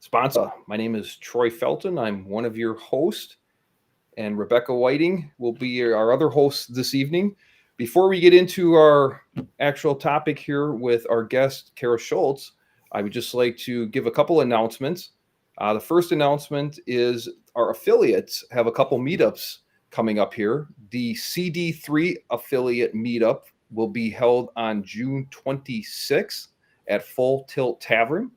sponsor. My name is Troy Felton. I'm one of your hosts, and Rebecca Whiting will be our other host this evening. Before we get into our actual topic here with our guest, Cara Schulz, I would just like to give a couple announcements. The first announcement is our affiliates have a couple meetups coming up here. The CD3 affiliate meetup will be held on June 26th at Full Tilt Tavern.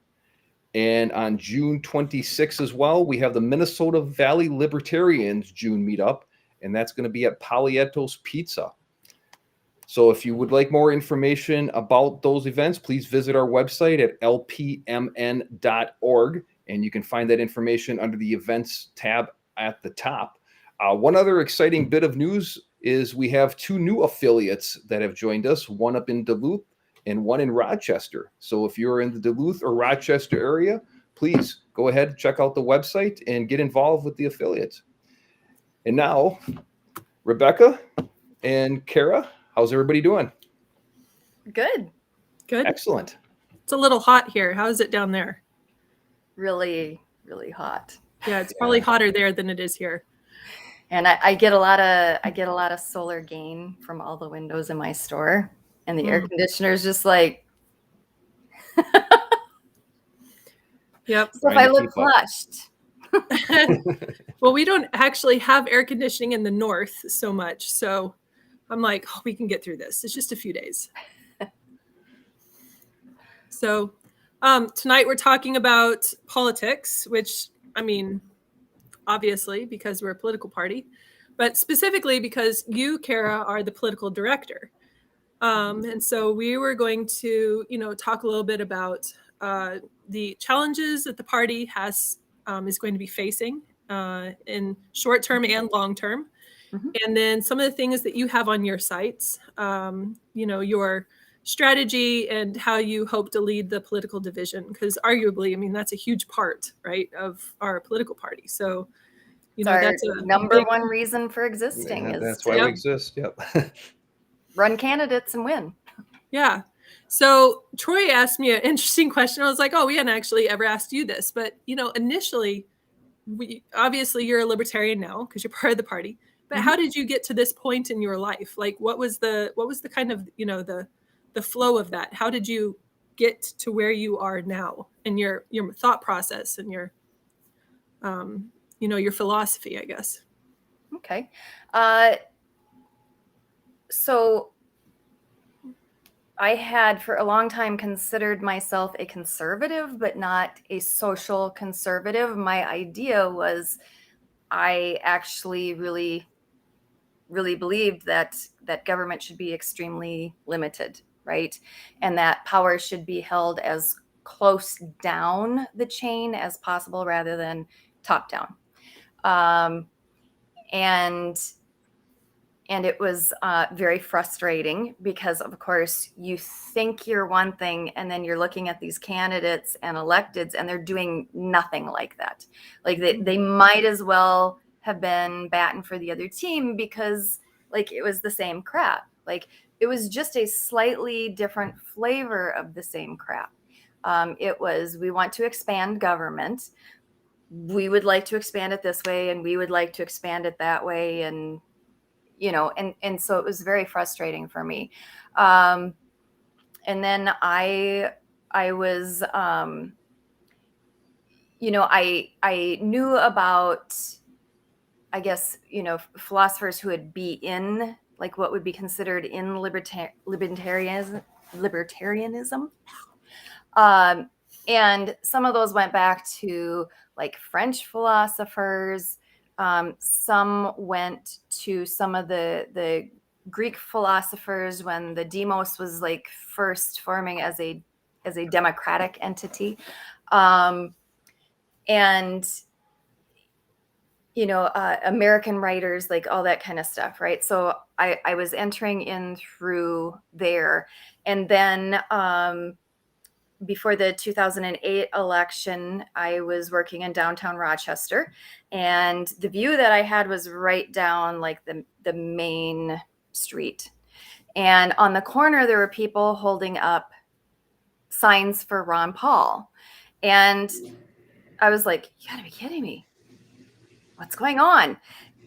And on June 26th as well, we have the Minnesota Valley Libertarians June meetup, and that's going to be at Polietto's Pizza. So if you would like more information about those events, please visit our website at lpmn.org, and you can find that information under the events tab at the top. One other exciting bit of news is we have two new affiliates that have joined us, one up in Duluth and one in Rochester. So if you're in the Duluth or Rochester area, please go ahead, check out the website and get involved with the affiliates. And now, Rebecca and Cara, how's everybody doing? Good. Excellent. It's a little hot here. How is it down there? Really, really hot. Yeah, it's probably hotter there than it is here. And I get a lot of solar gain from all the windows in my store, and the air conditioner is just like. Yep. So if I look flushed. Well, we don't actually have air conditioning in the north so much, so I'm like, oh, we can get through this. It's just a few days. So tonight we're talking about politics, which, I mean, obviously because we're a political party, but specifically because you, Cara, are the political director. And so we were going to, talk a little bit about the challenges that the party is going to be facing in short term and long term. Mm-hmm. And then some of the things that you have on your sites, your strategy and how you hope to lead the political division, because arguably, I mean, that's a huge part, right, of our political party. So, that's a number one reason for existing. That's why we exist. Yep. Run candidates and win. Yeah. So Troy asked me an interesting question. I was like, oh, we hadn't actually ever asked you this, but initially, obviously you're a libertarian now because you're part of the party. But how did you get to this point in your life? Like, what was the kind of the flow of that? How did you get to where you are now in your thought process and your your philosophy, I guess? Okay. So I had for a long time considered myself a conservative, but not a social conservative. My idea was I actually really, really believed that government should be extremely limited, right? And that power should be held as close down the chain as possible rather than top down. And it was very frustrating because, of course, you think you're one thing and then you're looking at these candidates and electeds and they're doing nothing like that. Like they might as well have been batting for the other team because like it was the same crap. Like it was just a slightly different flavor of the same crap. It was, we want to expand government. We would like to expand it this way and we would like to expand it that way. And and so it was very frustrating for me. And then I was, I knew about, I guess, philosophers who would be in like what would be considered in libertarianism. And some of those went back to like French philosophers. Some went to some of the Greek philosophers when the demos was like first forming as a democratic entity. And American writers, like all that kind of stuff, right? So I was entering in through there. And then before the 2008 election, I was working in downtown Rochester, and the view that I had was right down like the main street. And on the corner, there were people holding up signs for Ron Paul. And I was like, you gotta be kidding me. What's going on?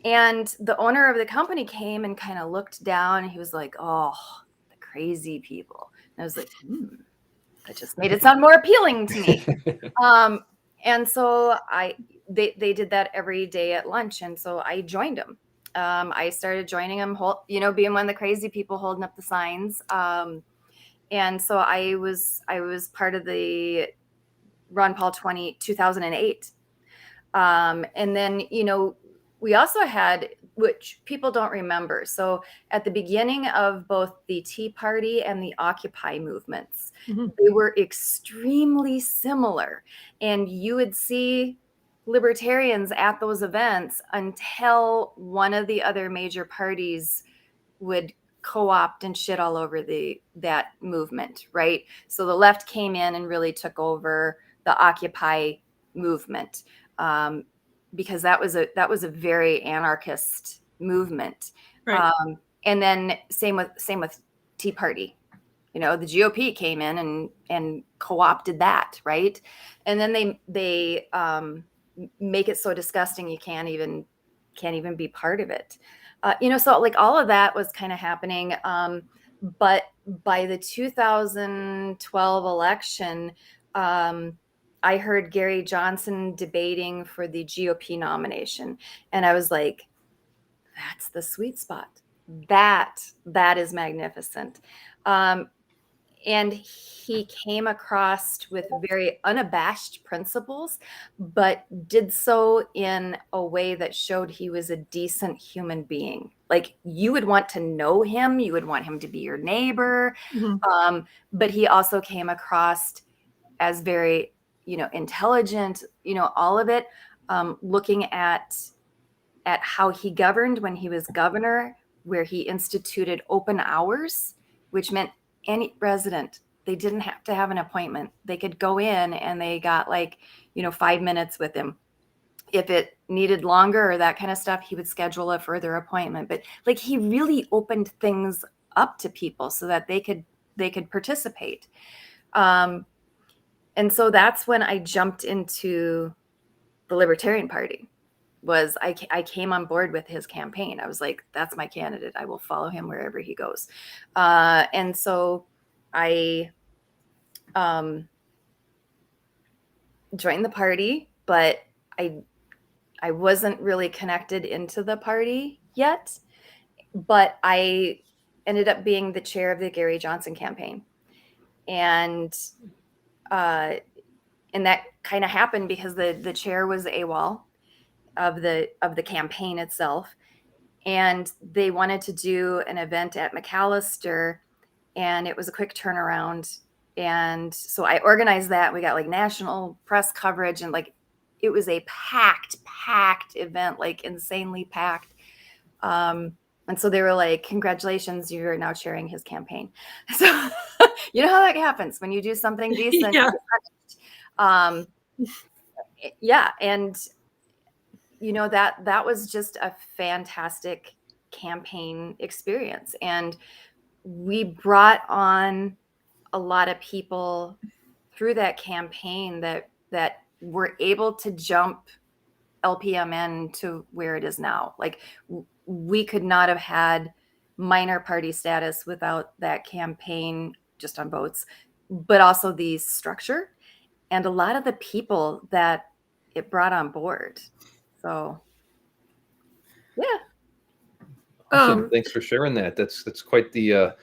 And the owner of the company came and kind of looked down, and he was like, oh, the crazy people. And I was like, that just made it sound more appealing to me. And so they did that every day at lunch. And so I joined them. I started joining them, being one of the crazy people holding up the signs. And so I was part of the Ron Paul 2008. And then, we also had, which people don't remember. So at the beginning of both the Tea Party and the Occupy movements, they were extremely similar. And you would see libertarians at those events until one of the other major parties would co-opt and shit all over that movement, right? So the left came in and really took over the Occupy movement. Because that was a very anarchist movement, Right. And then same with Tea Party. The GOP came in and co-opted that, right? And then they make it so disgusting you can't even be part of it. So like all of that was kind of happening. But by the 2012 election, I heard Gary Johnson debating for the GOP nomination. And I was like, that's the sweet spot. That is magnificent. And he came across with very unabashed principles, but did so in a way that showed he was a decent human being. Like, you would want to know him. You would want him to be your neighbor. But he also came across as very, intelligent, all of it, looking at how he governed when he was governor, where he instituted open hours, which meant any resident, they didn't have to have an appointment. They could go in and they got 5 minutes with him. If it needed longer or that kind of stuff, he would schedule a further appointment. But he really opened things up to people so that they could participate. And so that's when I jumped into the Libertarian Party. I came on board with his campaign. I was like, that's my candidate. I will follow him wherever he goes. And so I joined the party, but I wasn't really connected into the party yet. But I ended up being the chair of the Gary Johnson campaign. And that kind of happened because the chair was AWOL of the campaign itself, and they wanted to do an event at McAllister, and it was a quick turnaround, and so I organized that. We got national press coverage, and it was a packed event, insanely packed. And so they were like, congratulations, you're now chairing his campaign. So you know how that happens when you do something decent. Yeah. And that was just a fantastic campaign experience. And we brought on a lot of people through that campaign that were able to jump LPMN to where it is now. We could not have had minor party status without that campaign, just on votes, but also the structure and a lot of the people that it brought on board. So, yeah. Awesome. Thanks for sharing that. That's quite the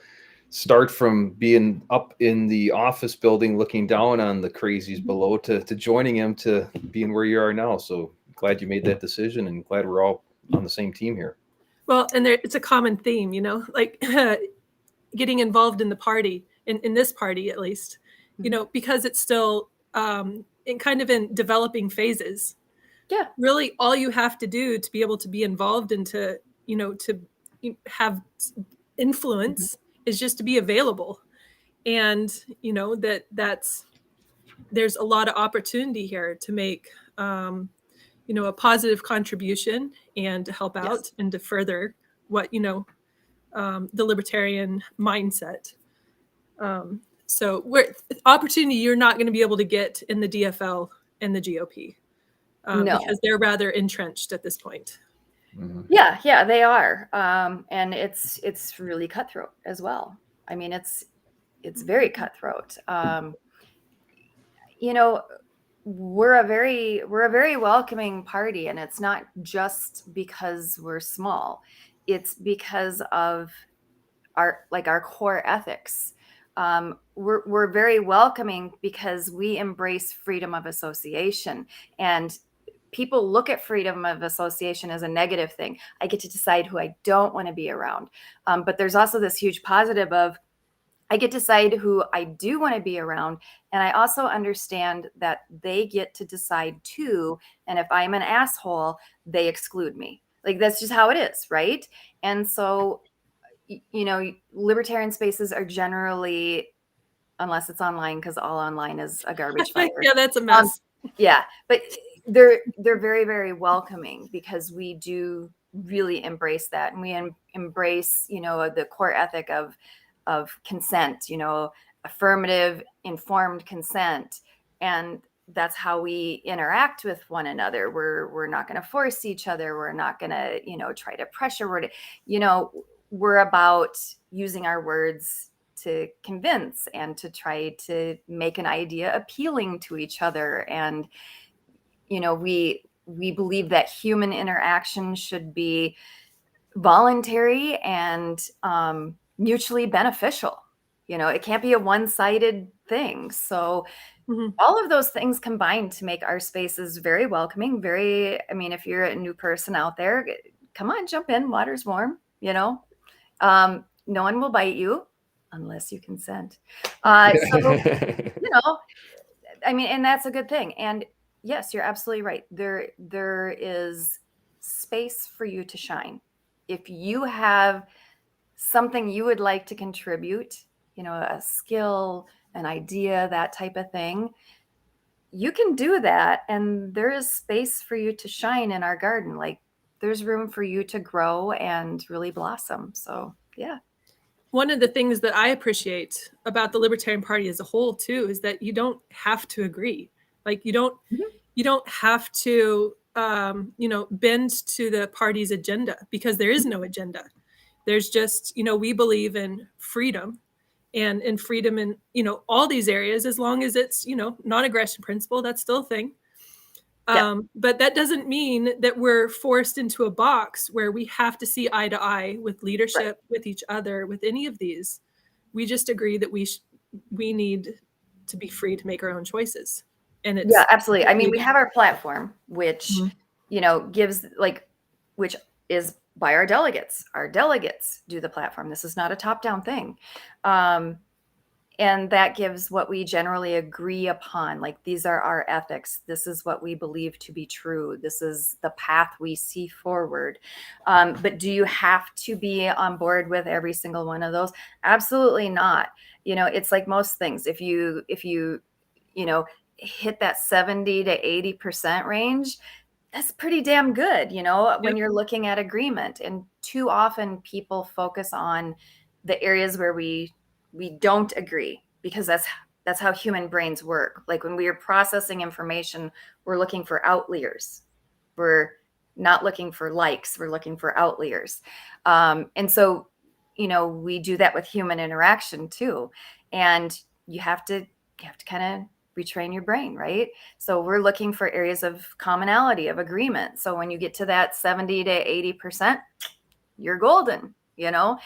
start from being up in the office building, looking down on the crazies below, to joining him, to being where you are now. So glad you made that decision, and glad we're all on the same team here. Well, and it's a common theme, getting involved in the party, in this party at least, because it's still in developing phases. Yeah. Really, all you have to do to be able to be involved and to have influence is just to be available. And, there's a lot of opportunity here to make, a positive contribution and to help out and to further what, the libertarian mindset. So opportunity you're not going to be able to get in the DFL and the GOP. No. because they're rather entrenched at this point. Mhm. Yeah, they are. And it's really cutthroat as well. I mean, it's very cutthroat. You know, we're a very welcoming party, and it's not just because we're small. It's because of our core ethics. We're very welcoming because we embrace freedom of association, and people look at freedom of association as a negative thing. I get to decide who I don't want to be around. But there's also this huge positive of I get to decide who I do want to be around. And I also understand that they get to decide too. And if I'm an asshole, they exclude me. Like, that's just how it is, right? And so, libertarian spaces are generally, unless it's online, because all online is a garbage fire. Yeah, that's a mess. Yeah, but they're very, very welcoming because we do really embrace that, and we embrace the core ethic of consent, affirmative informed consent, and that's how we interact with one another. We're not going to force each other. We're not going to try to pressure. We're about using our words to convince and to try to make an idea appealing to each other. And we believe that human interaction should be voluntary and mutually beneficial. It can't be a one-sided thing. So all of those things combined to make our spaces very welcoming. If you're a new person out there, come on, jump in. Water's warm. No one will bite you unless you consent. And that's a good thing. And yes, you're absolutely right. There is space for you to shine. If you have something you would like to contribute, a skill, an idea, that type of thing, you can do that. And there is space for you to shine in our garden. Like, there's room for you to grow and really blossom. So, yeah. One of the things that I appreciate about the Libertarian Party as a whole too is that you don't have to agree. Like, you don't have to bend to the party's agenda, because there is no agenda. There's just, we believe in freedom, and in freedom in all these areas, as long as it's non-aggression principle, that's still a thing. But that doesn't mean that we're forced into a box where we have to see eye to eye with leadership, with each other, with any of these. We just agree that we need to be free to make our own choices. And it's absolutely. I mean, we have our platform, which gives which is by our delegates. Our delegates do the platform. This is not a top-down thing. And that gives what we generally agree upon. Like, these are our ethics. This is what we believe to be true. This is the path we see forward. But do you have to be on board with every single one of those? Absolutely not. It's like most things. If you hit that 70 to 80% range, that's pretty damn good, when you're looking at agreement. And too often people focus on the areas where we don't agree, because that's how human brains work. Like, when we are processing information, we're looking for outliers. We're not looking for likes. We're looking for outliers. And so, we do that with human interaction too. And you have to kind of retrain your brain, right? So we're looking for areas of commonality, of agreement. So when you get to that 70 to 80%, you're golden. Will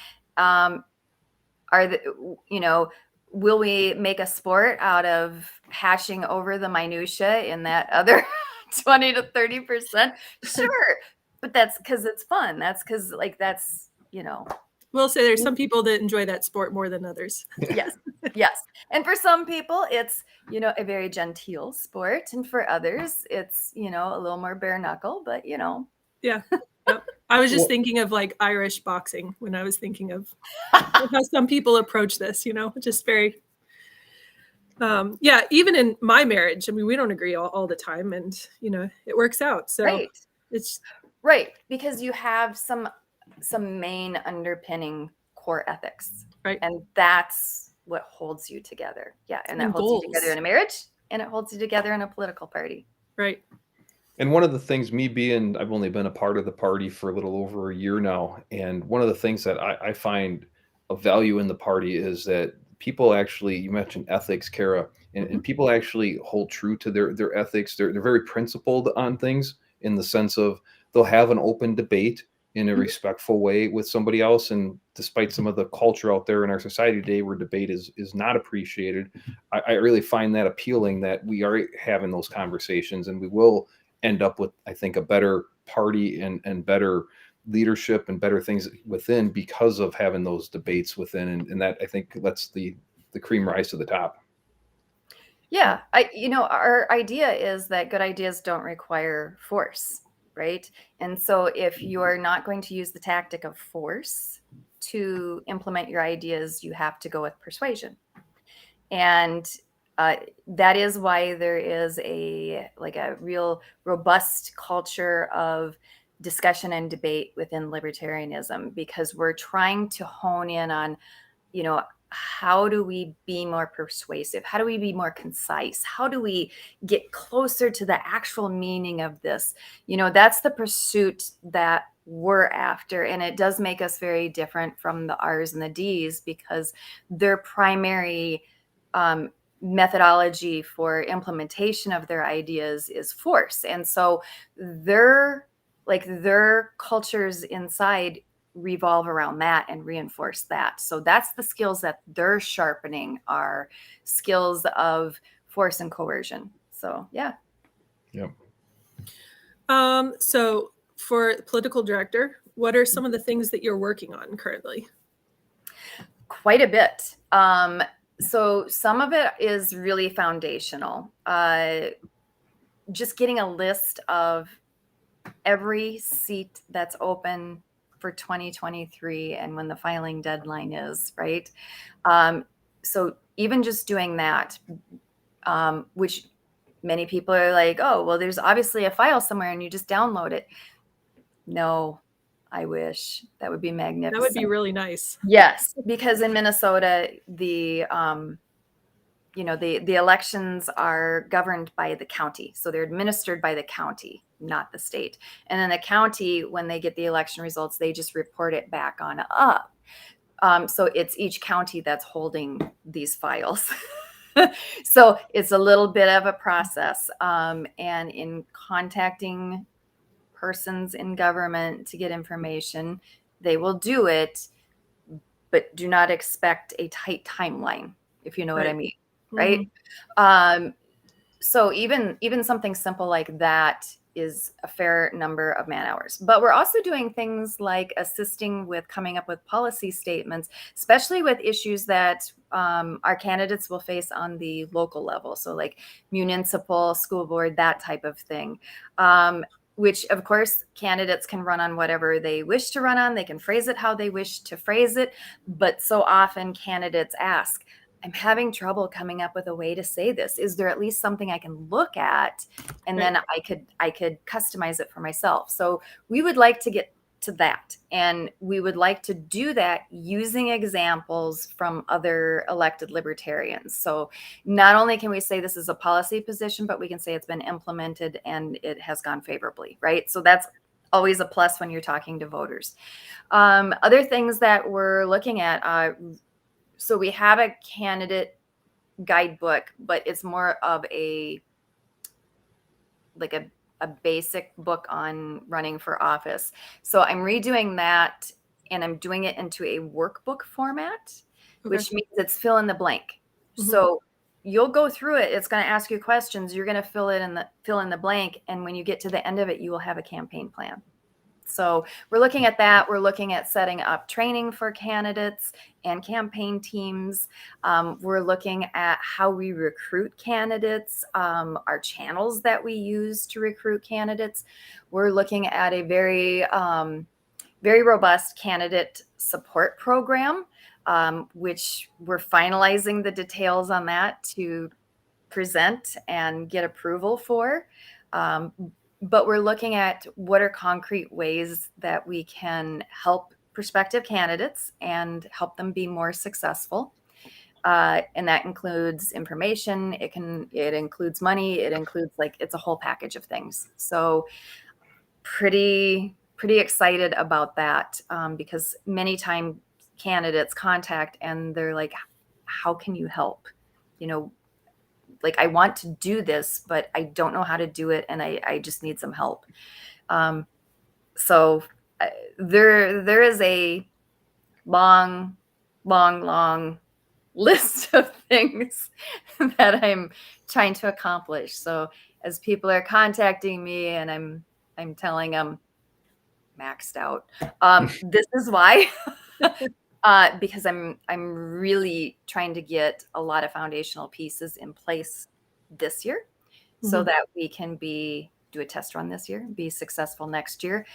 we make a sport out of hashing over the minutia in that other 20 to 30%? Sure. But that's because it's fun. That's because We'll say there's some people that enjoy that sport more than others. Yes. And for some people, it's, a very genteel sport. And for others, it's, a little more bare knuckle, but, Yeah. Yep. I was just thinking of like Irish boxing when I was thinking of how some people approach this, just very, even in my marriage, I mean, we don't agree all the time, and, it works out. So it's right. Because you have some main underpinning core ethics, right. And that's what holds you together. Yeah. And that holds you together in a marriage, and it holds you together in a political party. Right. And one of the things, I've only been a part of the party for a little over a year now, and one of the things that I find of value in the party is that people actually, you mentioned ethics, Cara, and people actually hold true to their ethics. They're very principled on things in the sense of they'll have an open debate in a respectful way with somebody else. And despite some of the culture out there in our society today where debate is not appreciated, I really find that appealing that we are having those conversations, and we will end up with, I think, a better party and better leadership and better things within because of having those debates within. And that, I think, lets the cream rise to the top. Yeah, our idea is that good ideas don't require force, right? And so if you're not going to use the tactic of force to implement your ideas, you have to go with persuasion. And that is why there is a real robust culture of discussion and debate within libertarianism, because we're trying to hone in on, how do we be more persuasive? How do we be more concise? How do we get closer to the actual meaning of this? That's the pursuit that we're after. And it does make us very different from the R's and the D's, because their primary methodology for implementation of their ideas is force. And so their cultures inside revolve around that and reinforce that. So that's the skills that they're sharpening, are skills of force and coercion. So yeah. Yep. So for political director, what are some of the things that you're working on currently? Quite a bit. So some of it is really foundational. Just getting a list of every seat that's open for 2023 and when the filing deadline is, right? So even just doing that, which many people are like, oh, well, there's obviously a file somewhere and you just download it. No, I wish. That would be magnificent. That would be really nice. Yes, because in Minnesota, the elections are governed by the county. So they're administered by the county, not the state. And then the county, when they get the election results, they just report it back on up. So it's each county that's holding these files. So it's a little bit of a process. And in contacting persons in government to get information, they will do it, but do not expect a tight timeline, if you know what I mean. Right. So even something simple like that is a fair number of man hours. But we're also doing things like assisting with coming up with policy statements, especially with issues that our candidates will face on the local level. So like municipal, school board, that type of thing. Which, of course, candidates can run on whatever they wish to run on. They can phrase it how they wish to phrase it. But so often candidates ask, I'm having trouble coming up with a way to say this. Is there at least something I can look at? And then I could customize it for myself. So we would like to get to that. And we would like to do that using examples from other elected libertarians. So not only can we say this is a policy position, but we can say it's been implemented and it has gone favorably, right? So that's always a plus when you're talking to voters. Other things that we're looking at, so we have a candidate guidebook, but it's more of a basic book on running for office. So I'm redoing that and I'm doing it into a workbook format, which means it's fill in the blank. So you'll go through it. It's going to ask you questions. You're going to fill in the blank. And when you get to the end of it, you will have a campaign plan. So we're looking at that. We're looking at setting up training for candidates and campaign teams. We're looking at how we recruit candidates, our channels that we use to recruit candidates. We're looking at a very, very robust candidate support program, which we're finalizing the details on that to present and get approval for. But we're looking at what are concrete ways that we can help prospective candidates and help them be more successful. And that includes information. It includes money. It includes it's a whole package of things. So pretty excited about that, because many times candidates contact and they're like, how can you help? I want to do this, but I don't know how to do it. And I just need some help. So there is a long list of things that I'm trying to accomplish. So as people are contacting me and I'm telling them maxed out, this is why, because I'm really trying to get a lot of foundational pieces in place this year, so that we can do a test run this year, be successful next year.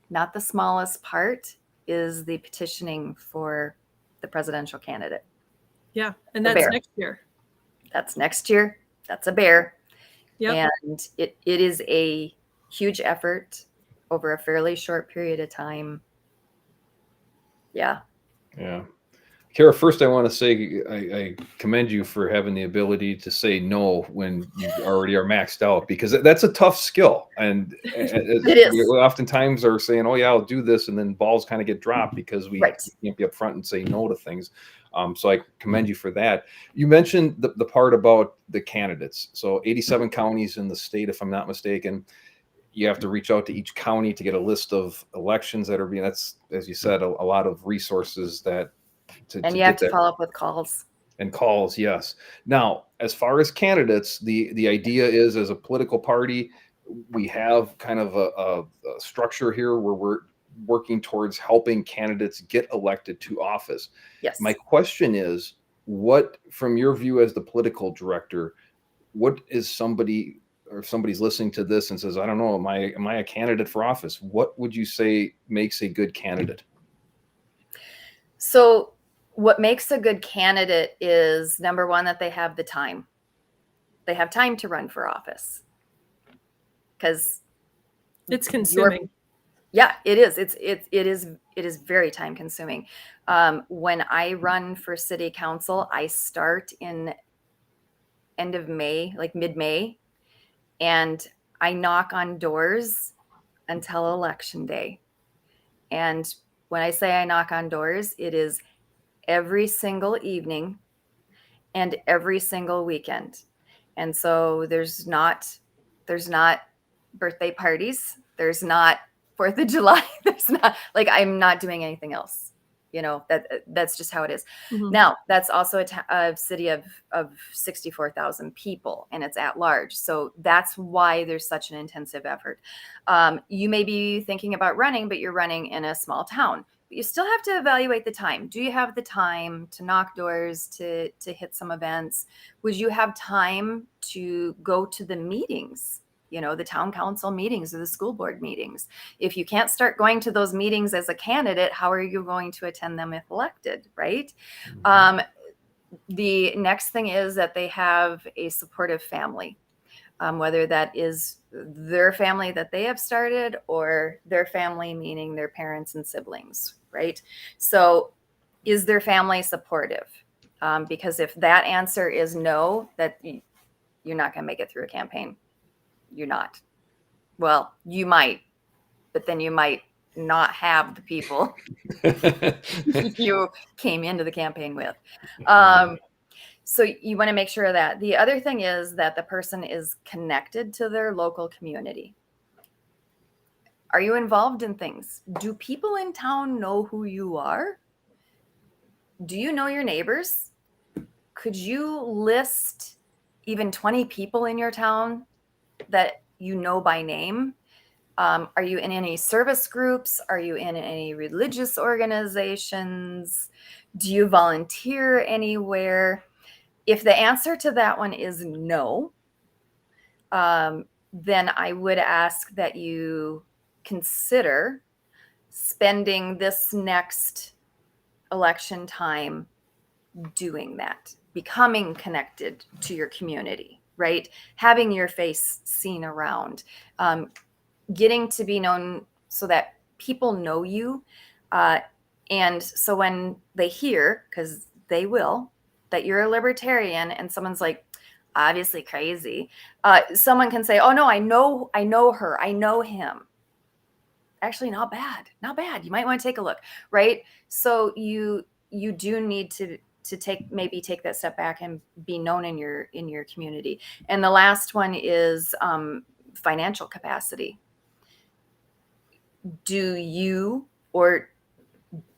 Not the smallest part is the petitioning for the presidential candidate. Yeah. And that's next year. That's next year. That's a bear. Yep. And it is a huge effort over a fairly short period of time. Yeah. Yeah. Cara, first I want to say I commend you for having the ability to say no when you already are maxed out, because that's a tough skill. And It is. we oftentimes are saying, oh yeah, I'll do this. And then balls kind of get dropped because we Right. can't be upfront and say no to things. So I commend you for that. You mentioned the part about the candidates. So 87 counties in the state, if I'm not mistaken. You have to reach out to each county to get a list of elections that are being, that's, as you said, a lot of resources that and you have to follow up with calls. And calls, yes. Now, as far as candidates, the idea is, as a political party, we have kind of a structure here where we're working towards helping candidates get elected to office. Yes. My question is, what, from your view as the political director, what is somebody, or if somebody's listening to this and says, I don't know, am I a candidate for office? What would you say makes a good candidate? So what makes a good candidate is, number one, that they have the time. They have time to run for office, because it's consuming. Yeah, it is. It is very time consuming. When I run for city council, I start in end of May, like mid-May, and I knock on doors until election day. And when I say I knock on doors, it is every single evening and every single weekend. And so there's not birthday parties. There's not 4th of July. There's not, I'm not doing anything else. That's just how it is. Mm-hmm. Now, that's also a city of 64,000 people, and it's at large. So that's why there's such an intensive effort. You may be thinking about running, but you're running in a small town. But you still have to evaluate the time. Do you have the time to knock doors, to hit some events? Would you have time to go to the meetings? The town council meetings or the school board meetings. If you can't start going to those meetings as a candidate, how are you going to attend them if elected, right? Mm-hmm. The next thing is that they have a supportive family, whether that is their family that they have started or their family, meaning their parents and siblings, right? So is their family supportive? Because if that answer is no, that you're not going to make it through a campaign. You're not. Well, you might, but then you might not have the people you came into the campaign with. So you want to make sure that. The other thing is that the person is connected to their local community. Are you involved in things? Do people in town know who you are? Do you know your neighbors? Could you list even 20 people in your town that you know by name? Are you in any service groups? Are you in any religious organizations? Do you volunteer anywhere? If the answer to that one is no, then I would ask that you consider spending this next election time doing that, becoming connected to your community, right? Having your face seen around, getting to be known so that people know you. And so when they hear, because they will, that you're a libertarian and someone's like, obviously crazy, someone can say, oh no, I know her, I know him. Actually, not bad. You might want to take a look, right? So you do need to take that step back and be known in your community. And the last one is financial capacity. Do you, or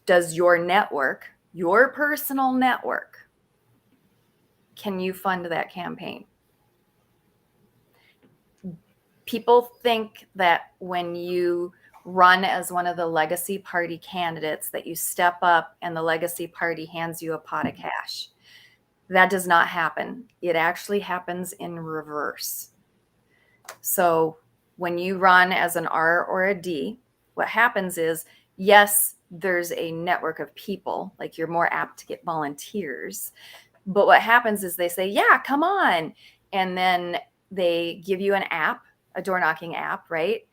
does your network, your personal network, can you fund that campaign? People think that when you run as one of the legacy party candidates that you step up and the legacy party hands you a pot of cash. That does not happen. It actually happens in reverse. So when you run as an R or a D, what happens is, yes, there's a network of people, like you're more apt to get volunteers. But what happens is they say, yeah, come on. And then they give you an app, a door knocking app, right?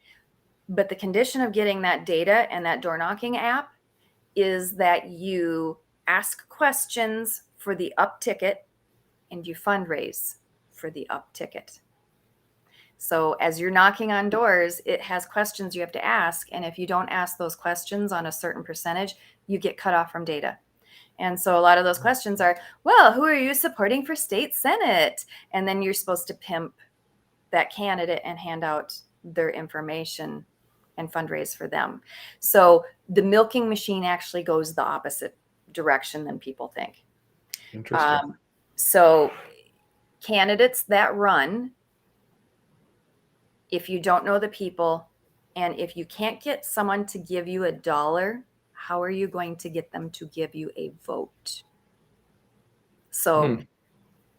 But the condition of getting that data and that door knocking app is that you ask questions for the up ticket and you fundraise for the up ticket. So as you're knocking on doors, it has questions you have to ask. And if you don't ask those questions on a certain percentage, you get cut off from data. And so a lot of those questions are, well, who are you supporting for state senate? And then you're supposed to pimp that candidate and hand out their information and fundraise for them. So the milking machine actually goes the opposite direction than people think. Interesting. So candidates that run, if you don't know the people, and if you can't get someone to give you $1, how are you going to get them to give you a vote? So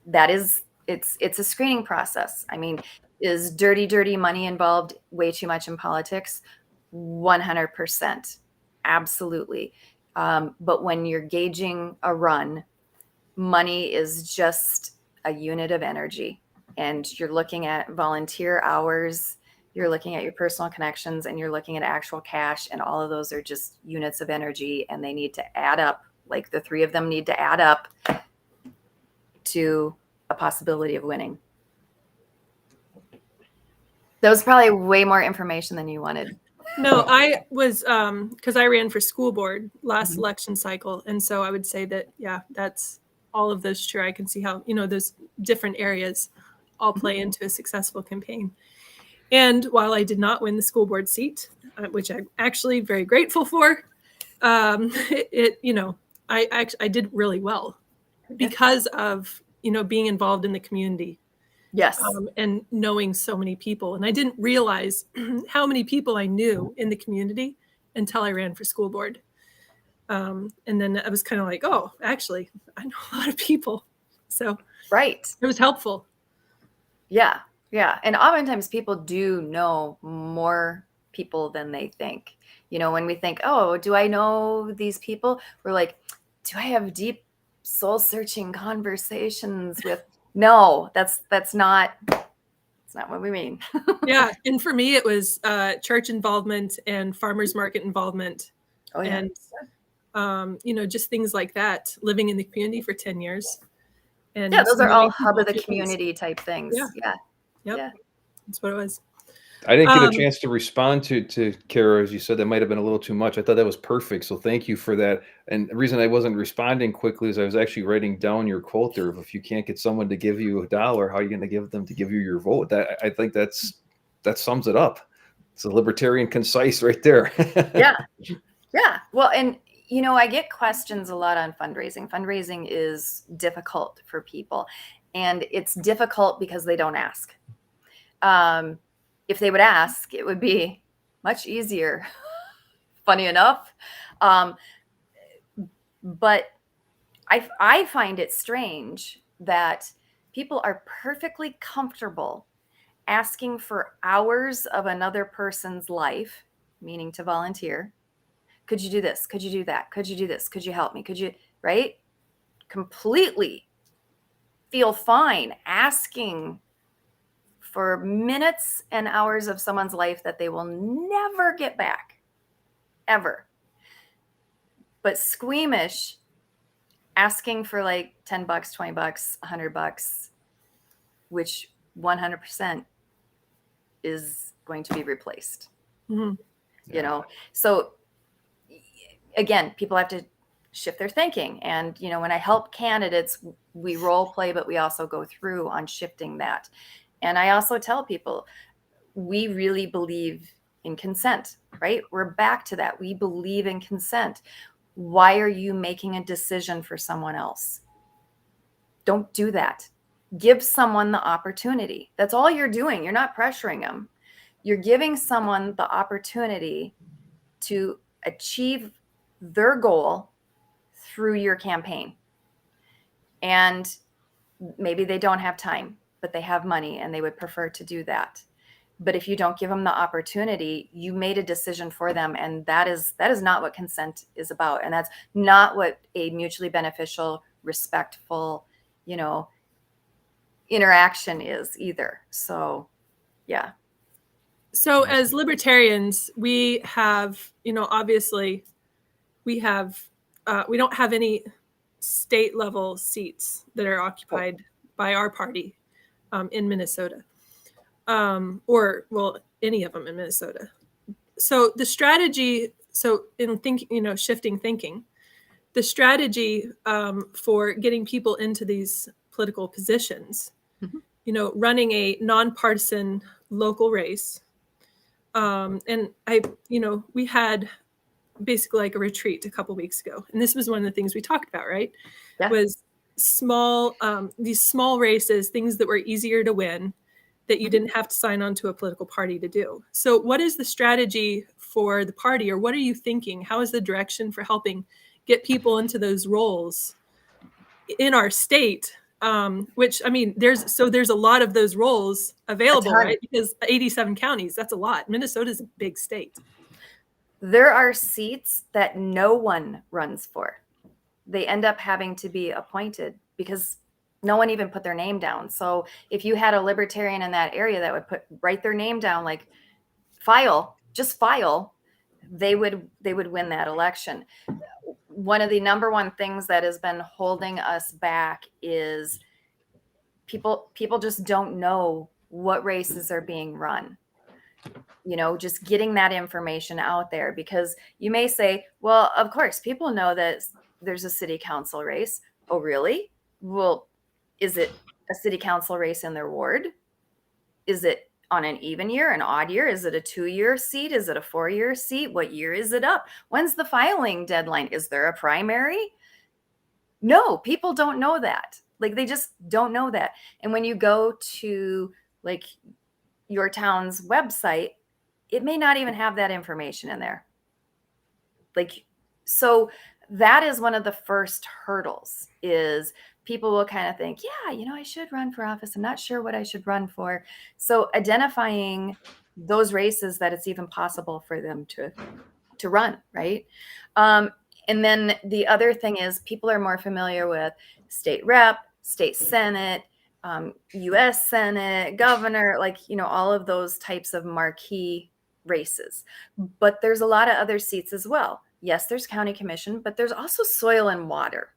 that is, it's a screening process. I mean, is dirty money involved way too much in politics? 100%. Absolutely. But when you're gauging a run, money is just a unit of energy. And you're looking at volunteer hours, you're looking at your personal connections, and you're looking at actual cash. And all of those are just units of energy, and they need to add up. Like the three of them need to add up to a possibility of winning. That was probably way more information than you wanted. No, I was, because I ran for school board last election cycle. And so I would say that, yeah, that's all of those true. I can see how, those different areas all play into a successful campaign. And while I did not win the school board seat, which I'm actually very grateful for, I did really well because of, being involved in the community. Yes. And knowing so many people. And I didn't realize how many people I knew in the community until I ran for school board. And then I was kind of like, oh, actually, I know a lot of people. So right. It was helpful. Yeah. Yeah. And oftentimes people do know more people than they think. When we think, oh, do I know these people? We're like, do I have deep soul searching conversations with? No, that's not what we mean. Yeah. And for me, it was church involvement and farmers market involvement. Oh, yeah. And, just things like that, living in the community for 10 years. And yeah, those are all hub of the community type things. Yeah. Yep. Yeah. That's what it was. I didn't get a chance to respond to Cara, as you said. That might have been a little too much. I thought that was perfect. So thank you for that. And the reason I wasn't responding quickly is I was actually writing down your quote there. If you can't get someone to give you $1, how are you going to give them to give you your vote? That I think that sums it up. It's a libertarian concise right there. Yeah. Yeah. Well, and I get questions a lot on fundraising. Fundraising is difficult for people, and it's difficult because they don't ask. If they would ask, it would be much easier, funny enough. But I find it strange that people are perfectly comfortable asking for hours of another person's life, meaning to volunteer. Could you do this? Could you do that? Could you do this? Could you help me? Could you, right? Completely feel fine asking for minutes and hours of someone's life that they will never get back, ever. But squeamish asking for like $10, $20, $100, which 100% is going to be replaced. Mhm. You know, so again, people have to shift their thinking. And, you know, when I help candidates, we role play, but we also go through on shifting that. And I also tell people, we really believe in consent, right? We're back to that. We believe in consent. Why are you making a decision for someone else? Don't do that. Give someone the opportunity. That's all you're doing. You're not pressuring them. You're giving someone the opportunity to achieve their goal through your campaign. And maybe they don't have time, but they have money and they would prefer to do that. But if you don't give them the opportunity, you made a decision for them, and that is not what consent is about, and that's not what a mutually beneficial, respectful, you know, interaction is either. So, yeah. So as libertarians, we have, you know, obviously we have, we don't have any state level seats that are occupied by our party in Minnesota, or well, any of them in Minnesota. So the strategy, so in thinking, you know, shifting thinking, the strategy for getting people into these political positions, you know, running a nonpartisan local race. And I, you know, we had basically like a retreat a couple weeks ago, and this was one of the things we talked about, right? Yeah. Was small, these small races, things that were easier to win, that you didn't have to sign on to a political party to do. So what is the strategy for the party, or what are you thinking? How is the direction for helping get people into those roles in our state? Which, I mean, there's a lot of those roles available, right? Because 87 counties, that's a lot. Minnesota's a big state. There are seats that no one runs for. They end up having to be appointed because no one even put their name down. So if you had a libertarian in that area that would write their name down, like just file, they would win that election. One of the number one things that has been holding us back is people just don't know what races are being run. You know, just getting that information out there, because you may say, well, of course, people know that there's a city council race. Oh, really? Well, is it a city council race in their ward? Is it on an even year, an odd year? Is it a 2-year seat? Is it a 4-year seat? What year is it up? When's the filing deadline? Is there a primary? No, people don't know that. Like, they just don't know that. And when you go to like your town's website, it may not even have that information in there. Like, so that is one of the first hurdles, is people will kind of think, yeah, you know, I should run for office. I'm not sure what I should run for. So identifying those races that it's even possible for them to run, right? And then the other thing is, people are more familiar with state rep, state senate, U.S. Senate, governor, like, you know, all of those types of marquee races. But there's a lot of other seats as well. Yes, there's county commission, but there's also soil and water.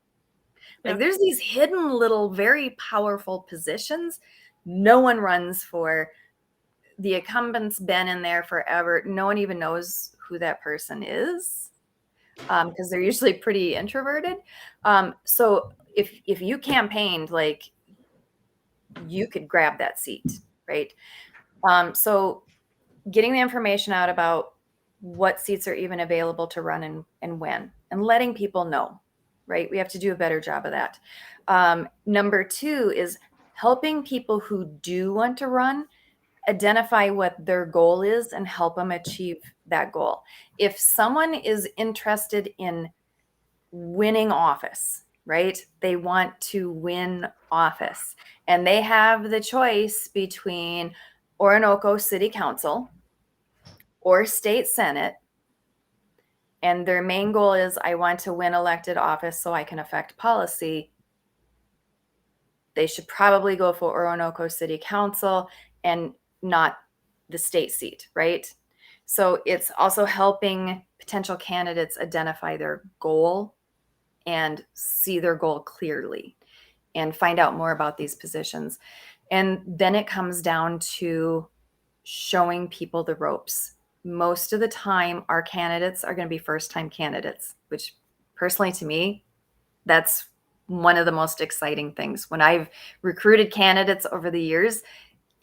Like, there's these hidden little very powerful positions no one runs for. The incumbent's been in there forever. No one even knows who that person is, because they're usually pretty introverted. So if you campaigned, like, you could grab that seat, right? So getting the information out about what seats are even available to run and when, and letting people know, right? We have to do a better job of that. Number 2 is helping people who do want to run identify what their goal is and help them achieve that goal. If someone is interested in winning office, right? They want to win office, and they have the choice between Orinoco City Council or state senate, and their main goal is, I want to win elected office so I can affect policy, they should probably go for Orinoco City Council and not the state seat, right? So it's also helping potential candidates identify their goal and see their goal clearly and find out more about these positions. And then it comes down to showing people the ropes. Most of the time, our candidates are going to be first-time candidates, which personally to me, that's one of the most exciting things. When I've recruited candidates over the years,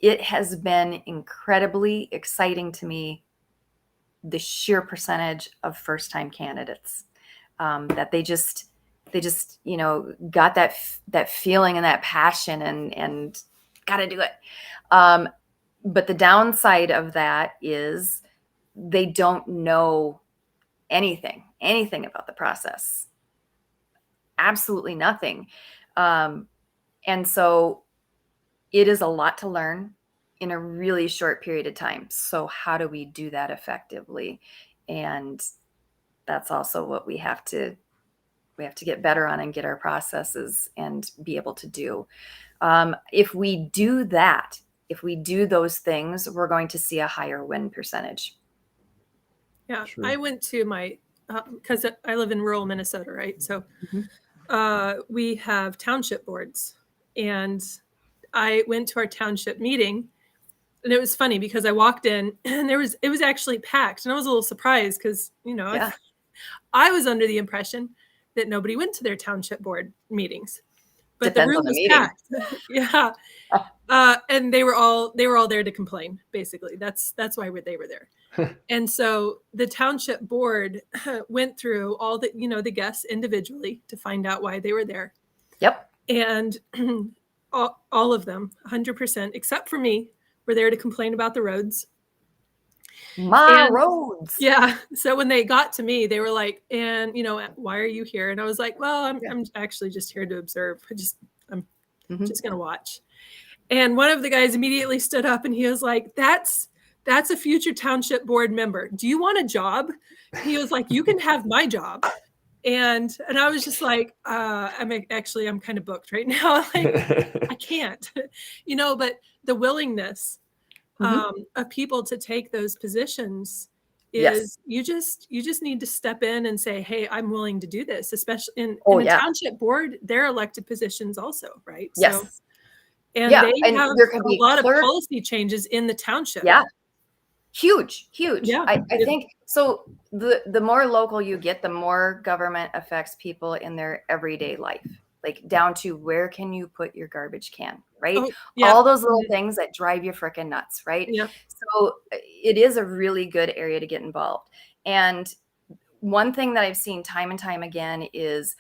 it has been incredibly exciting to me, the sheer percentage of first-time candidates that they just got that feeling and that passion and got to do it. But the downside of that is they don't know anything about the process. Absolutely nothing. And so it is a lot to learn in a really short period of time. So how do we do that effectively? And that's also what we have to get better on and get our processes and be able to do. If we do that, if we do those things, we're going to see a higher win percentage. Yeah, Sure. I went to my, because I live in rural Minnesota, right? So we have township boards. And I went to our township meeting. And it was funny because I walked in and it was actually packed. And I was a little surprised because, I was under the impression that nobody went to their township board meetings. But Depends the room on the was meeting. packed. Yeah. And they were all there to complain, basically. That's why they were there. And so the township board went through all the guests individually to find out why they were there. Yep. And all of them, 100%, except for me, were there to complain about the roads. Roads. Yeah. So when they got to me, they were like, and why are you here? And I was like, well, I'm actually just here to observe. I'm just going to watch. And one of the guys immediately stood up and he was like, that's a future township board member. Do you want a job? He was like, you can have my job. And I was just like, I'm kind of booked right now. Like, I can't, but the willingness of people to take those positions is you just need to step in and say, hey, I'm willing to do this, especially in a township board, they're elected positions also, right? Yes. So, and they have there can be a lot of policy changes in the township. Yeah. Huge. Yeah. I think so. The more local you get, the more government affects people in their everyday life, like down to where can you put your garbage can, right? Oh, yeah. All those little things that drive you freaking nuts, right? Yeah. So it is a really good area to get involved. And one thing that I've seen time and time again is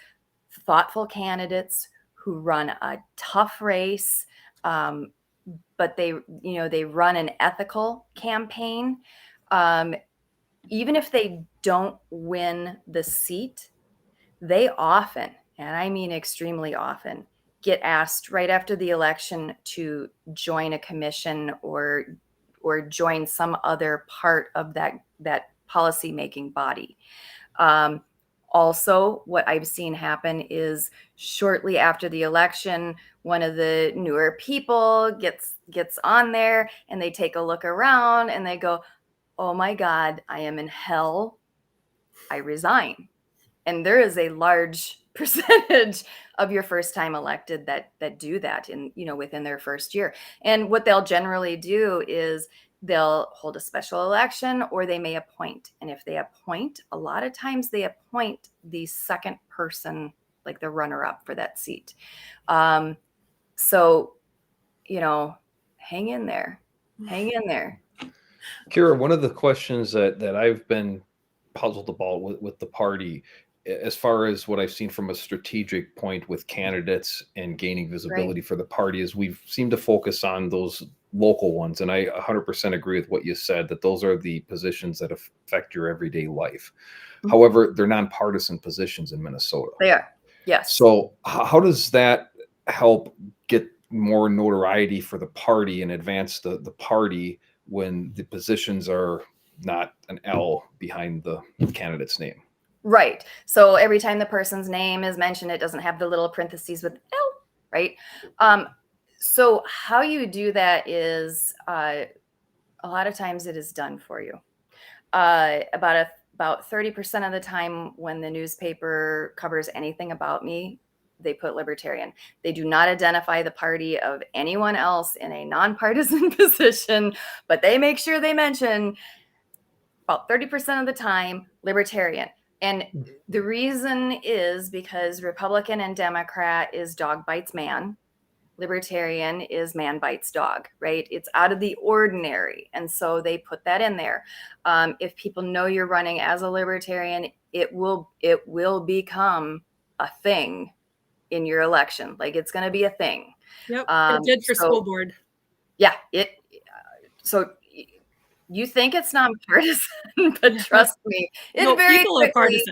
thoughtful candidates who run a tough race, but they run an ethical campaign. Even if they don't win the seat, they often, and I mean extremely often, get asked right after the election to join a commission or join some other part of that policy-making body. Also, what I've seen happen is shortly after the election, one of the newer people gets on there and they take a look around and they go, oh my God, I am in hell. I resign. And there is a large percentage of your first time elected that do that within their first year. And what they'll generally do is they'll hold a special election or they may appoint. And if they appoint, a lot of times they appoint the second person, like the runner-up for that seat. So, hang in there. Hang in there. Cara, one of the questions that I've been puzzled about with the party, as far as what I've seen from a strategic point with candidates and gaining visibility for the party, is we've seemed to focus on those local ones. And I 100% agree with what you said, that those are the positions that affect your everyday life. However, they're nonpartisan positions in Minnesota. They are. Yes. So how does that help get more notoriety for the party and advance the party when the positions are not an L behind the candidate's name? Right. So every time the person's name is mentioned, it doesn't have the little parentheses with L, right? So how you do that is a lot of times it is done for you. About about 30% of the time when the newspaper covers anything about me, they put Libertarian. They do not identify the party of anyone else in a nonpartisan position, but they make sure they mention about 30% of the time Libertarian. And the reason is because Republican and Democrat is dog bites man. Libertarian is man bites dog, right? It's out of the ordinary. And so they put that in there. If people know you're running as a Libertarian, it will become a thing in your election. Like, it's going to be a thing. Yep. It did for school board. Yeah. So you think it's nonpartisan, but trust me, it very quickly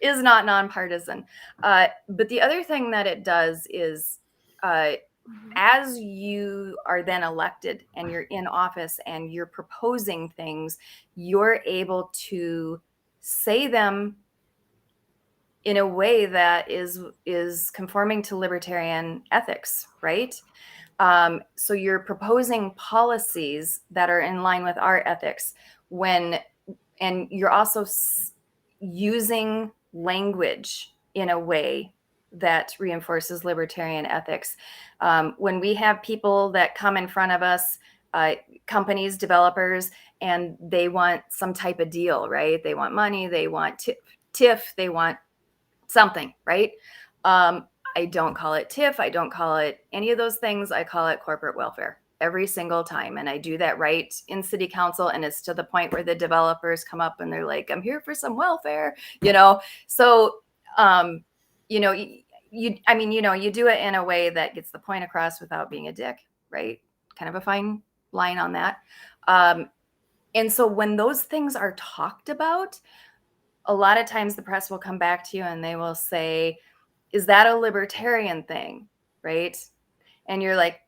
is not nonpartisan. But the other thing that it does is, as you are then elected and you're in office and you're proposing things, you're able to say them in a way that is conforming to libertarian ethics, right? So you're proposing policies that are in line with our ethics and you're also using language in a way that reinforces libertarian ethics. When we have people that come in front of us, companies, developers, and they want some type of deal, right? They want money, they want TIF, they want something, right? I don't call it TIF. I don't call it any of those things. I call it corporate welfare every single time. And I do that right in city council. And it's to the point where the developers come up and they're like, I'm here for some welfare, So, you do it in a way that gets the point across without being a dick, right? Kind of a fine line on that. And so when those things are talked about, a lot of times the press will come back to you and they will say, is that a libertarian thing? Right? And you're like,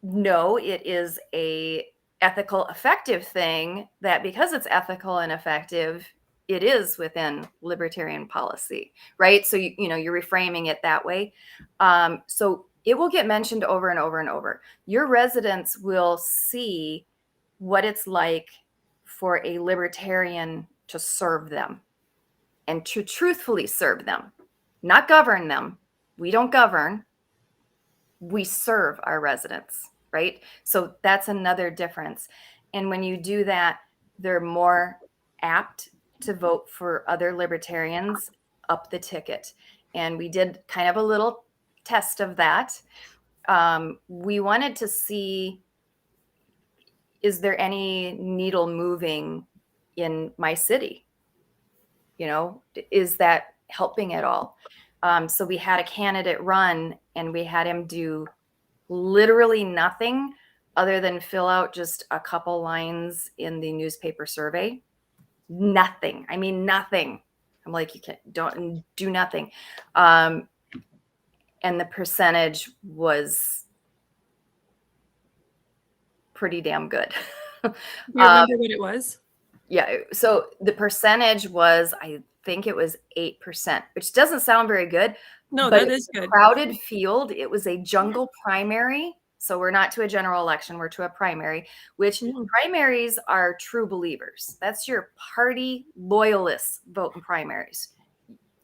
no, it is a ethical, effective thing that because it's ethical and effective, it is within libertarian policy, right? So, you're reframing it that way. So it will get mentioned over and over and over. Your residents will see what it's like for a libertarian to serve them and to truthfully serve them, not govern them. We don't govern. We serve our residents, right? So that's another difference. And when you do that, they're more apt to vote for other libertarians up the ticket. And we did kind of a little test of that. We wanted to see, is there any needle moving in my city? Is that helping at all? So we had a candidate run and we had him do literally nothing other than fill out just a couple lines in the newspaper survey. Nothing. I mean, nothing. I'm like, don't do nothing. And the percentage was pretty damn good. Do you remember what it was? Yeah. So the percentage was, I think it was 8%, which doesn't sound very good. No, that is good. Crowded field. It was a jungle primary. So we're not to a general election. We're to a primary, which primaries are true believers. That's your party loyalists vote in primaries.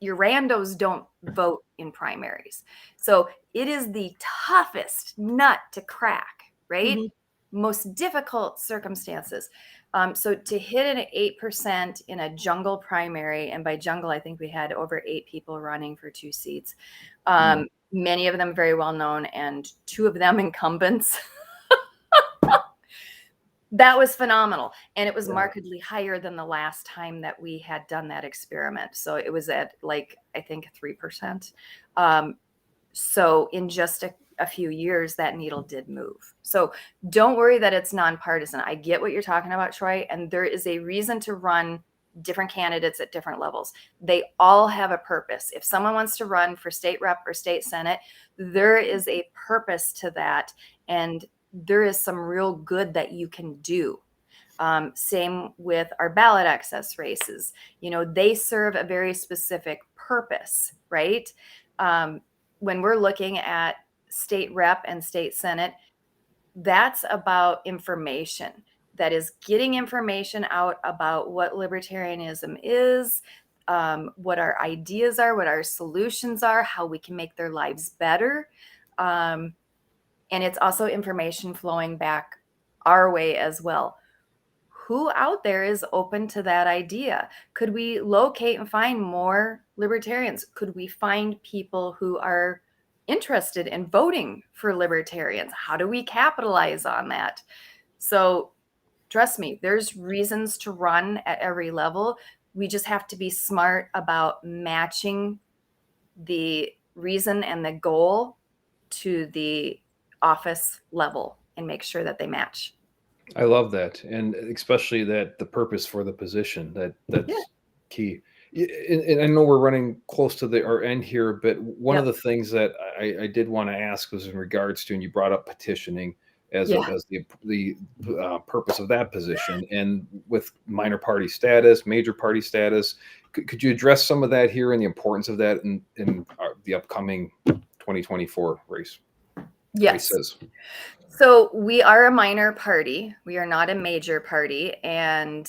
Your randos don't vote in primaries. So it is the toughest nut to crack, right? Mm-hmm. Most difficult circumstances. So to hit an 8% in a jungle primary, and by jungle, I think we had over 8 people running for 2 seats. Many of them very well known, and 2 of them incumbents. That was phenomenal. And it was markedly higher than the last time that we had done that experiment. So it was at I think 3%. So in just a few years, that needle did move. So don't worry that it's nonpartisan. I get what you're talking about, Troy. And there is a reason to run different candidates at different levels. They all have a purpose. If someone wants to run for state rep or state senate, there is a purpose to that. And there is some real good that you can do. Same with our ballot access races. They serve a very specific purpose, right? When we're looking at state rep and state senate, that's about information. that is getting information out about what libertarianism is, what our ideas are, what our solutions are, how we can make their lives better. And it's also information flowing back our way as well. Who out there is open to that idea? Could we locate and find more libertarians? Could we find people who are interested in voting for libertarians? How do we capitalize on that? So trust me, there's reasons to run at every level. We just have to be smart about matching the reason and the goal to the office level and make sure that they match. I love that, and especially that the purpose for the position that's key. And I know we're running close to our end here, but one of the things that I did want to ask was in regards to, and you brought up petitioning as the purpose of that position, and with minor party status, major party status. Could you address some of that here and the importance of that in the upcoming 2024 race? Yes. Races? So we are a minor party. We are not a major party. And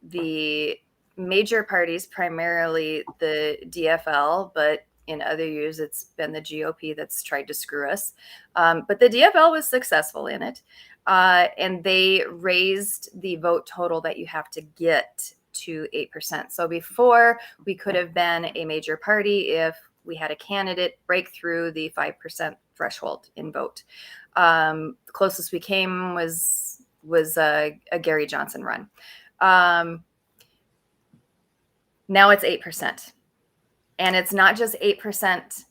the major parties, primarily the DFL, but in other years, it's been the GOP that's tried to screw us. But the DFL was successful in it. And they raised the vote total that you have to get to 8%. So before, we could have been a major party if we had a candidate break through the 5% threshold in vote. The closest we came was a Gary Johnson run. Now it's 8%. And it's not just 8%,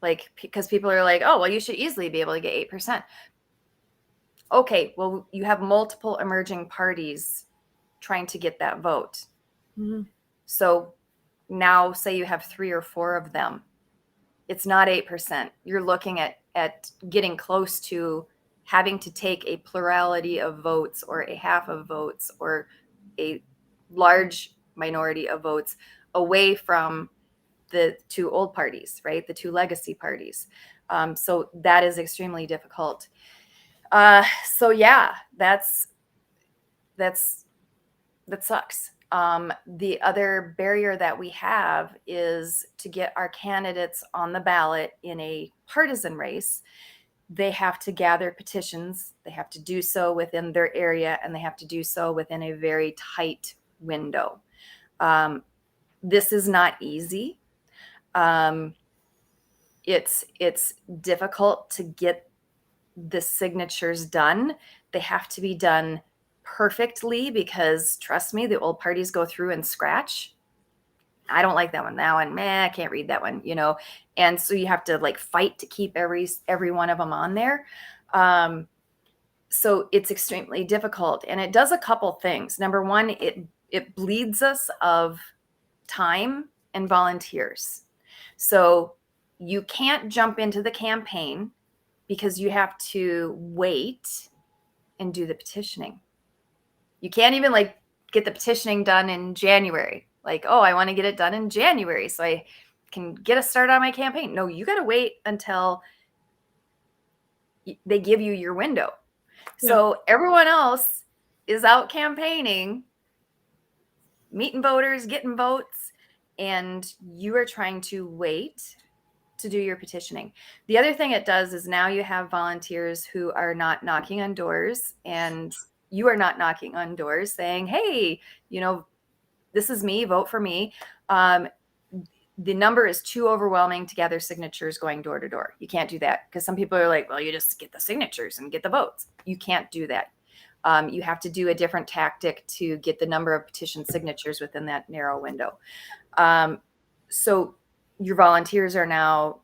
like, because people are like, oh, well, you should easily be able to get 8%. Okay, well, you have multiple emerging parties trying to get that vote. Mm-hmm. So now say you have 3 or 4 of them. It's not 8%. You're looking at getting close to having to take a plurality of votes or a half of votes or a large minority of votes away from the 2 old parties, right? The 2 legacy parties. So that is extremely difficult. So yeah, that sucks. The other barrier that we have is to get our candidates on the ballot in a partisan race. They have to gather petitions. They have to do so within their area, and they have to do so within a very tight window. This is not easy. It's difficult to get the signatures done. They have to be done perfectly because, trust me, the old parties go through and scratch. I don't like that one. That one, I can't read that one, And so you have to like fight to keep every one of them on there. So it's extremely difficult, and it does a couple things. Number one, it bleeds us of time and volunteers. So you can't jump into the campaign because you have to wait and do the petitioning. You can't even like get the petitioning done in January. Like, oh, I want to get it done in January so I can get a start on my campaign. No, you got to wait until they give you your window. Yeah. So everyone else is out campaigning, meeting voters, getting votes, and you are trying to wait to do your petitioning. The other thing it does is now you have volunteers who are not knocking on doors, and you are not knocking on doors saying, hey, this is me, vote for me. The number is too overwhelming to gather signatures going door to door. You can't do that because some people are like, well, you just get the signatures and get the votes. You can't do that. You have to do a different tactic to get the number of petition signatures within that narrow window. So your volunteers are now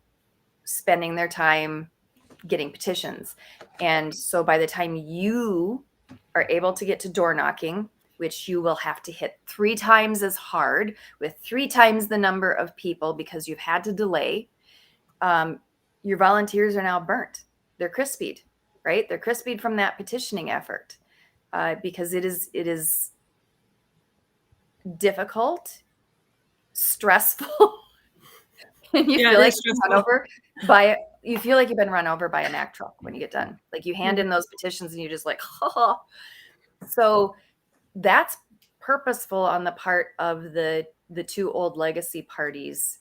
spending their time getting petitions. And so by the time you are able to get to door knocking, which you will have to hit 3 times as hard with 3 times the number of people because you've had to delay, your volunteers are now burnt. They're crispied, right? They're crispied from that petitioning effort because it is difficult, stressful. And you feel like you feel like you've been run over by a Mack truck when you get done. Like you hand in those petitions and you're just like, oh. So that's purposeful on the part of the two old legacy parties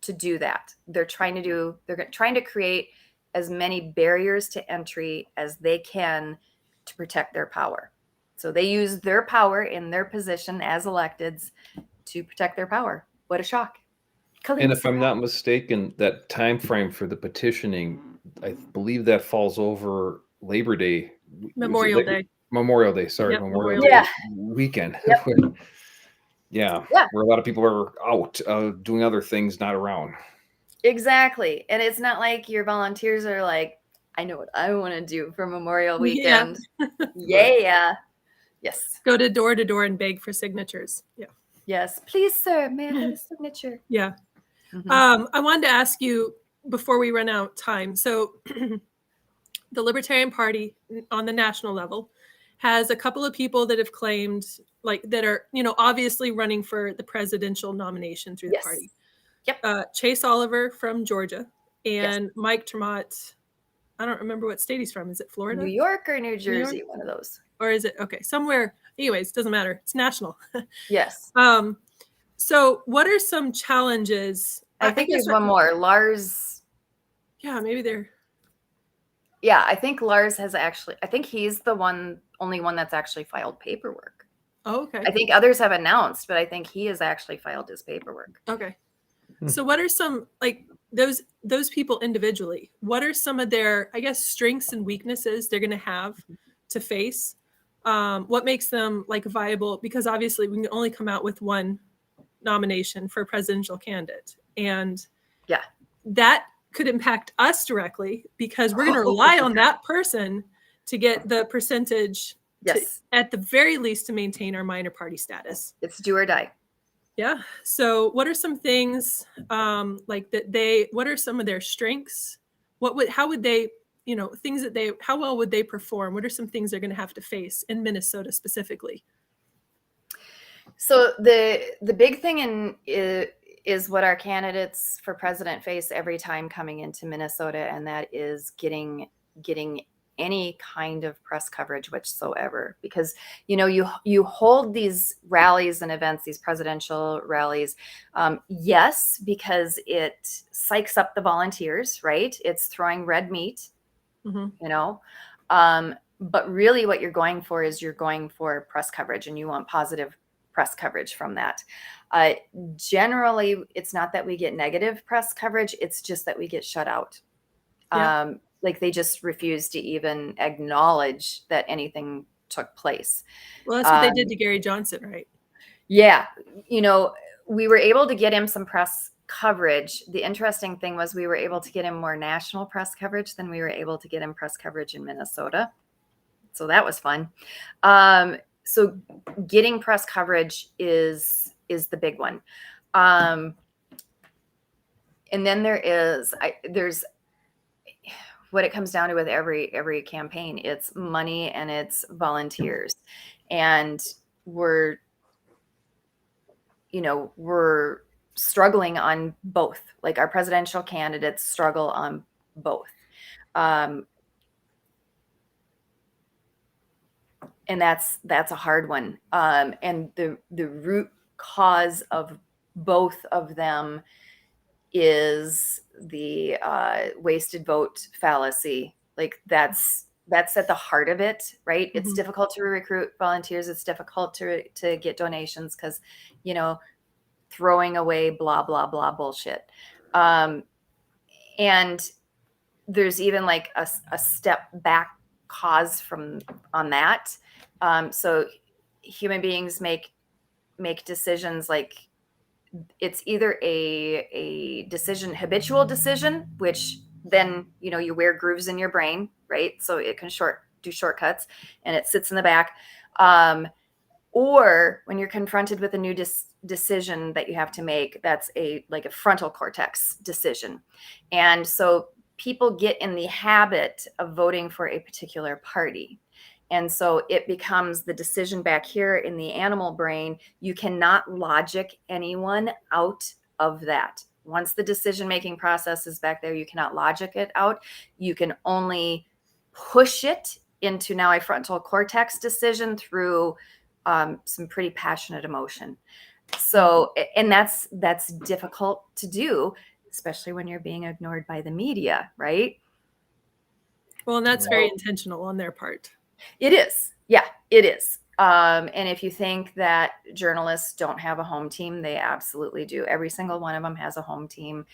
to do that. They're trying to create as many barriers to entry as they can to protect their power. So they use their power in their position as electeds to protect their power. What a shock. And if I'm not mistaken, that time frame for the petitioning, I believe that falls over Labor Day. Memorial Day. Memorial Day, sorry, Yep, Memorial Memorial Day weekend. Yep. Yeah, Yeah. where a lot of people are out doing other things, not around. Exactly. And it's not like your volunteers are like, I know what I want to do for Memorial Weekend. Yeah. Yes. Go to door and beg for signatures. Yeah. Yes. Please, sir, may I have a signature? Yeah. Mhm. I wanted to ask you before we run out of time. So the Libertarian Party on the national level has a couple of people that have claimed that are, obviously running for the presidential nomination through the Yes. party. Yep. Chase Oliver from Georgia and Mike Tremont. I don't remember what state he's from. Is it Florida? New York or New Jersey? One of those. Or is it somewhere? Anyways, doesn't matter. It's national. Yes. So what are some challenges? I think there's one more. Lars. Yeah, maybe they're. Yeah, I think Lars has actually. I think he's the only one that's actually filed paperwork. Oh, okay. I think others have announced, but I think he has actually filed his paperwork. Okay. So what are some those people individually? What are some of their, I guess, strengths and weaknesses they're going to have to face? What makes them viable? Because obviously we can only come out with one nomination for a presidential candidate, and that could impact us directly because we're going to rely on that person to get the percentage. Yes. At the very least, to maintain our minor party status. It's do or die. Yeah. So what are some things what are some of their strengths? How would they, how well would they perform? What are some things they're going to have to face in Minnesota specifically? So the big thing is what our candidates for president face every time coming into Minnesota, and that is getting any kind of press coverage whatsoever, because you hold these rallies and events, these presidential rallies, yes, because it psychs up the volunteers, right? It's throwing red meat, but really what you're going for is press coverage, and you want positive press coverage from that. Generally, it's not that we get negative press coverage, it's just that we get shut out. Yeah. They just refuse to even acknowledge that anything took place. Well, that's what they did to Gary Johnson, right? Yeah. We were able to get him some press coverage. The interesting thing was we were able to get him more national press coverage than we were able to get him press coverage in Minnesota. So that was fun. So getting press coverage is the big one. And then there's what it comes down to with every campaign. It's money and it's volunteers. And we're struggling on both. Our presidential candidates struggle on both. And that's a hard one. And the root cause of both of them is the wasted vote fallacy. That's at the heart of it, right? Mm-hmm. It's difficult to recruit volunteers. It's difficult to get donations because, throwing away blah, blah, blah bullshit. And there's even a step back cause on that. So human beings make decisions it's either a decision, habitual decision, which then, you wear grooves in your brain, right? So it can do shortcuts and it sits in the back. Or when you're confronted with a new decision that you have to make, that's a frontal cortex decision. And so people get in the habit of voting for a particular party. And so it becomes the decision back here in the animal brain. You cannot logic anyone out of that. Once the decision-making process is back there, you cannot logic it out. You can only push it into now a frontal cortex decision through some pretty passionate emotion. So, and that's difficult to do, especially when you're being ignored by the media, right? Well, and that's very intentional on their part. It is. Yeah, it is. And if you think that journalists don't have a home team, they absolutely do. Every single one of them has a home team.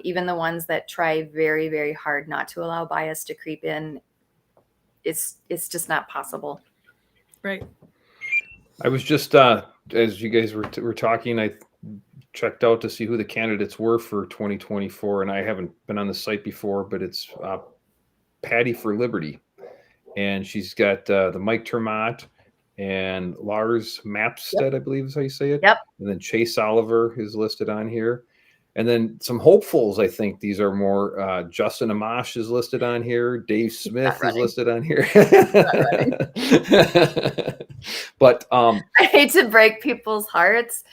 Even the ones that try very, very hard not to allow bias to creep in, it's just not possible. Right. I was just, as you guys were talking, I checked out to see who the candidates were for 2024, and I haven't been on the site before, but it's Patty for Liberty. And she's got the Mike Termott and Lars Mapstead, I believe is how you say it. Yep. And then Chase Oliver is listed on here. And then some hopefuls, I think these are more. Justin Amash is listed on here. Dave Smith is listed on here. But I hate to break people's hearts.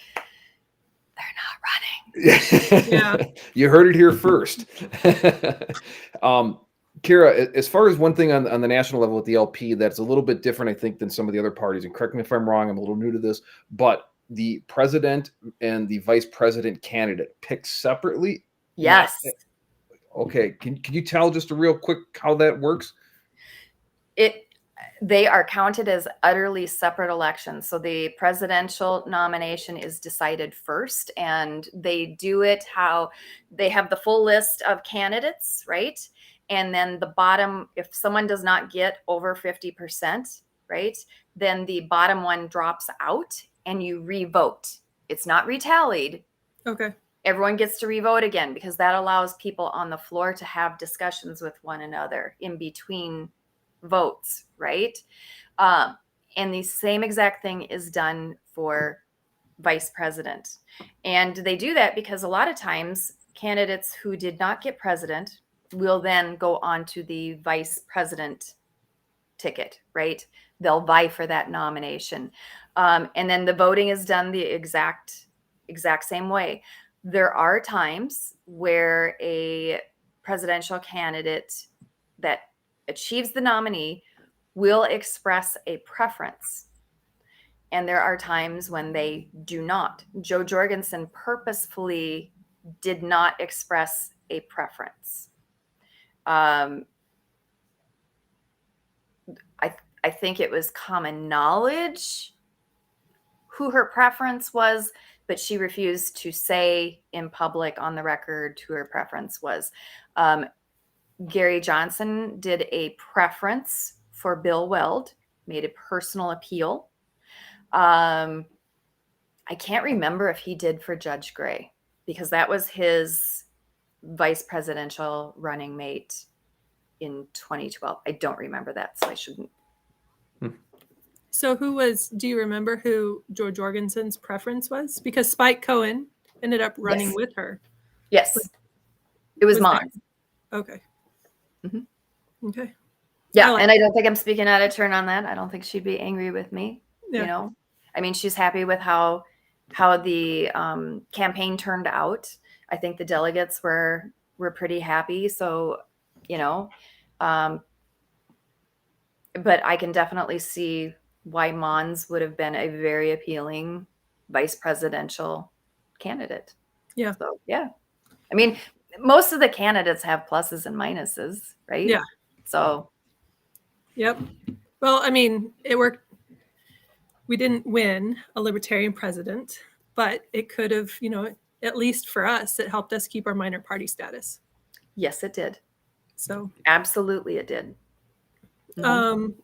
They're not running. Yeah. You heard it here first. Cara, as far as one thing on the national level with the LP, that's a little bit different, I think, than some of the other parties. And correct me if I'm wrong, I'm a little new to this, but the president and the vice president candidate picked separately? Yes. Okay. Can you tell just a real quick how that works? They are counted as utterly separate elections. So the presidential nomination is decided first, and they do it how they have the full list of candidates, right? And then the bottom, if someone does not get over 50%, right, then the bottom one drops out and you re-vote. It's not retallied. Okay. Everyone gets to re-vote again because that allows people on the floor to have discussions with one another in between votes, right? And the same exact thing is done for vice president. And they do that because a lot of times candidates who did not get president will then go on to the vice president ticket, right? They'll vie for that nomination. And then the voting is done the exact same way. There are times where a presidential candidate that achieves the nominee will express a preference. And there are times when they do not. Joe Jorgensen purposefully did not express a preference. I think it was common knowledge who her preference was, but she refused to say in public on the record who her preference was. Gary Johnson did a preference for Bill Weld, made a personal appeal. I can't remember if he did for Judge Gray because that was his vice presidential running mate in 2012. I don't remember that, so I shouldn't. So do you remember who Joe Jorgensen's preference was? Because Spike Cohen ended up running with her. Yes. It was Mons. Okay. Mm-hmm. Okay. Yeah. And I don't think I'm speaking out of turn on that. I don't think she'd be angry with me. Yeah. You know, I mean, she's happy with how the campaign turned out. I think the delegates were pretty happy. So, you know, but I can definitely see why Mons would have been a very appealing vice presidential candidate. Yeah. So, yeah. I mean, most of the candidates have pluses and minuses, right? Yeah. So. Yep. Well, I mean, it worked. We didn't win a libertarian president, but it could have, you know, at least for us, it helped us keep our minor party status. Yes, it did. So. Absolutely, it did.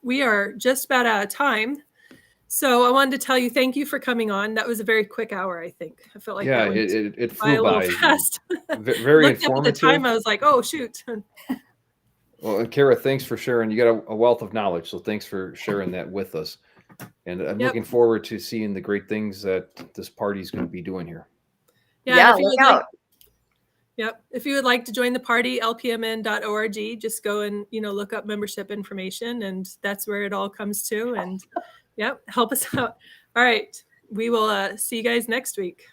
We are just about out of time. So I wanted to tell you, thank you for coming on. That was a very quick hour, I think. I felt like it flew by. Fast. Very Looked informative. up at the time, I was like, oh, shoot. Well, and Cara, thanks for sharing. You got a wealth of knowledge, so thanks for sharing that with us. And I'm looking forward to seeing the great things that this party is going to be doing here. Yeah, look out. Yep. If you would like to join the party, lpmn.org, just go and, you know, look up membership information, and that's where it all comes to. And help us out. All right. We will see you guys next week.